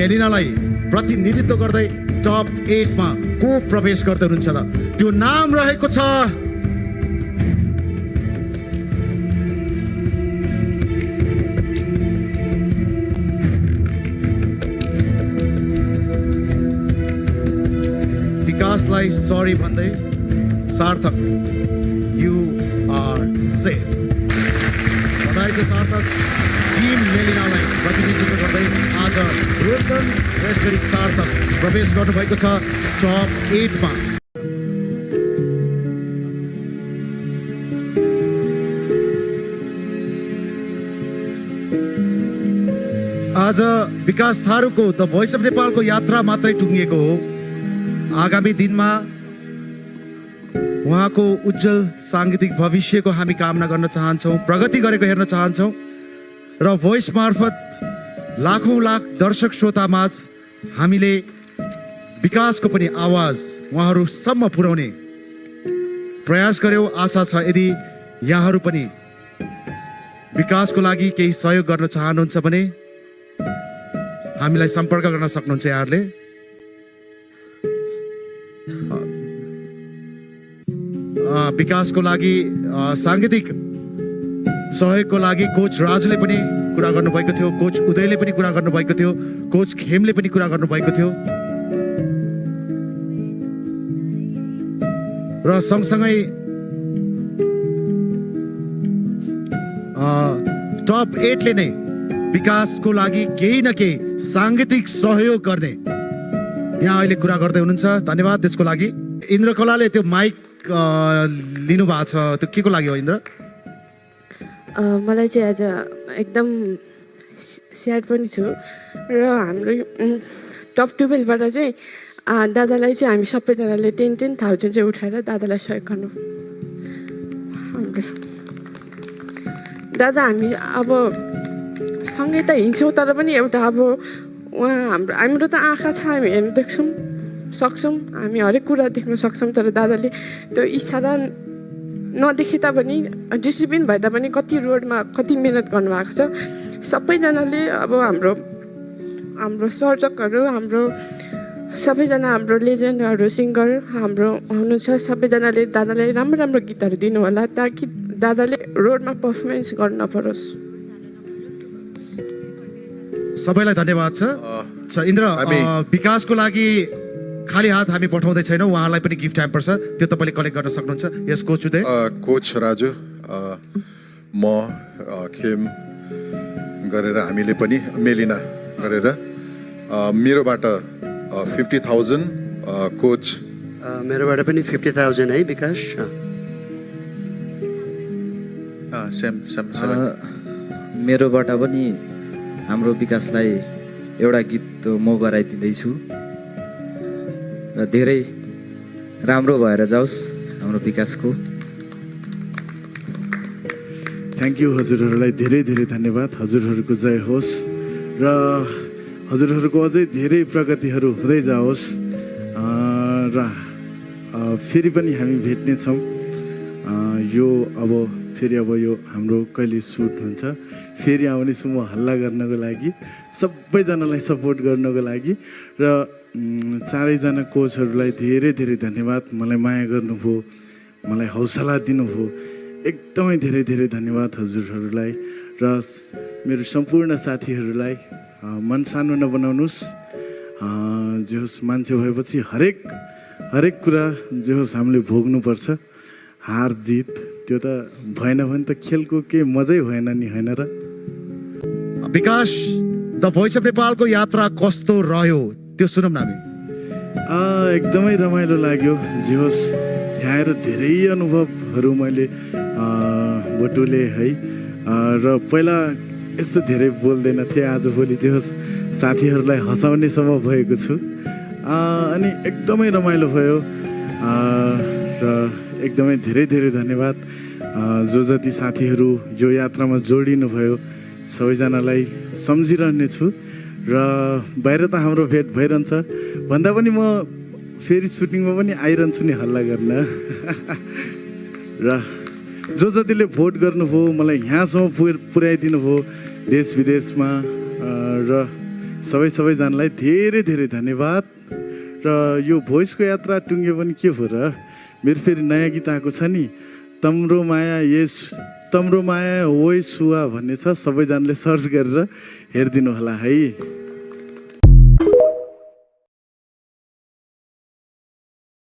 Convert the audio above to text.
एलिनालाई प्रतिनिधित्व गर्दै टप 8 मा को प्रवेश गर्दै हुनुहुन्छ त त्यो नाम रहेको छ विकासलाई सरी भन्दै सार्थक यु आर सेफ। बधाई छ सार्थक। टिम मेलिनालाई प्रतिनिधित्व गर्दै आज रोशन यसगरी सार्थक प्रवेश गर्नुभएको छ टप 8 मा। आज विकास थारूको द भोइस अफ नेपालको यात्रा मात्रै टुङ्गिएको हो। आगामी दिनमा उहाँको उज्जवल साङ्गीतिक भविष्यको हामी कामना गर्न चाहन्छौँ, प्रगति गरेको हेर्न चाहन्छौँ र भोइस मार्फत लाखौँ लाख दर्शक श्रोतामाझ हामीले विकासको पनि आवाज उहाँहरूसम्म पुर्याउने प्रयास गर्यौँ। आशा छ यदि यहाँहरू पनि विकासको लागि केही सहयोग गर्न चाहनुहुन्छ भने हामीलाई सम्पर्क गर्न सक्नुहुन्छ। यहाँहरूले विकासको लागि साङ्गीतिक सहयोगको लागि कोच राजुले पनि कुरा गर्नुभएको थियो, कोच उदयले पनि कुरा गर्नुभएको थियो, कोच खेमले पनि कुरा गर्नुभएको थियो र सँगसँगै टप 8 ले नै विकासको लागि केही न केही साङ्गीतिक सहयोग गर्ने यहाँ अहिले कुरा गर्दै हुनुहुन्छ। धन्यवाद त्यसको लागि। इन्द्र कलाले त्यो माइक लिनु भएको छ, त्यो के को लागि हो इन्द्र? मलाई चाहिँ आज एकदम स्याड पनि छु र हाम्रो टप 12 बाट चाहिँ दादालाई चाहिँ हामी सबैजनाले 10,000 चाहिँ उठाएर दादालाई सहयोग गर्नु। हाम्रो दादा हामी अब सँगै त हिँड्छौँ तर पनि एउटा अब उहाँ हाम्रो त आँखा छ, हामी हेर्नु देख्छौँ सक्छौँ, हामी हरेक कुरा देख्न सक्छौँ, तर दादाले त्यो इसारा नदेखे तापनि डिसिप्लिन भए तापनि कति रोडमा कति मिहिनेत गर्नुभएको छ। सबैजनाले अब हाम्रो सर्जकहरू, हाम्रो सबैजना हाम्रो लेजेन्डहरू सिङ्गर हाम्रो हुनुहुन्छ, सबैजनाले दादालाई राम्रो राम्रो गीतहरू दिनु होला ताकि दादाले रोडमा पर्फर्मेन्स गर्नु नपरोस्। सबैलाई धन्यवाद छ। इन्द्र विकासको लागि खाली हात हामी पठाउँदै छैनौँ, उहाँलाई पनि गिफ्ट ह्याम्पर छ, त्यो तपाईँले कलेक्ट गर्न सक्नुहुन्छ। यस कोच उदय, कोच राजु, म खेम गरेर हामीले पनि मेलिना गरेर मेरोबाट 50,000, कोच मेरोबाट पनि 50,000 है विकास। मेरोबाट पनि हाम्रो विकासलाई एउटा गीत म गराइदिँदैछु र धेरै राम्रो भएर जाओस् हाम्रो विकासको। Thank you. हजुरहरूलाई धेरै धेरै धन्यवाद। हजुरहरूको जय होस् र हजुरहरूको अझै धेरै प्रगतिहरू हुँदै जाओस् र फेरि पनि हामी भेट्नेछौँ। यो फेरि यो हाम्रो कहिले सुट हुन्छ फेरि आउनेछु म हल्ला गर्नको लागि, सबैजनालाई सपोर्ट गर्नको लागि र चारैजना कोचहरूलाई धेरै धेरै धन्यवाद। मलाई माया गर्नुभयो, मलाई हौसला दिनुभयो, एकदमै धेरै धेरै धन्यवाद हजुरहरूलाई र मेरो सम्पूर्ण साथीहरूलाई। मन सानो नबनाउनुहोस्, जे होस् मान्छे भएपछि हरेक कुरा जे होस् हामीले भोग्नुपर्छ। हार जित त्यो त भएन भने त खेलको के मजै भएन नि, होइन र? विकास द भोइस अफ नेपालको यात्रा कस्तो रह्यो त्यो सुनौँ न हामी। एकदमै रमाइलो लाग्यो। जे होस् यहाँ आएर धेरै अनुभवहरू मैले बटुले है र पहिला यस्तो धेरै बोल्दैन थिएँ, आजभोलि जे होस् साथीहरूलाई हँसाउनेसम्म भएको छु अनि एकदमै रमाइलो भयो र एकदमै धेरै धेरै धन्यवाद जो जति साथीहरू यो यात्रामा जोडिनु भयो सबैजनालाई सम्झिरहने छु र बाहिर त हाम्रो भेट भइरहन्छ भन्दा पनि म फेरि सुटिङमा पनि आइरहन्छु नि हल्ला गर्न र जो जतिले भोट गर्नुभयो मलाई यहाँसम्म पुर्याइदिनु भयो देश विदेशमा र सबैजनालाई धेरै धेरै धन्यवाद। र यो भोइसको यात्रा टुङ्ग्यो पनि के हो र, मेरो फेरि नयाँ गीत आएको छ नि, तम्रो माया ओइ सुवा भन्ने छ, सबैजनाले सर्च गरेर हेरिदिनु होला है।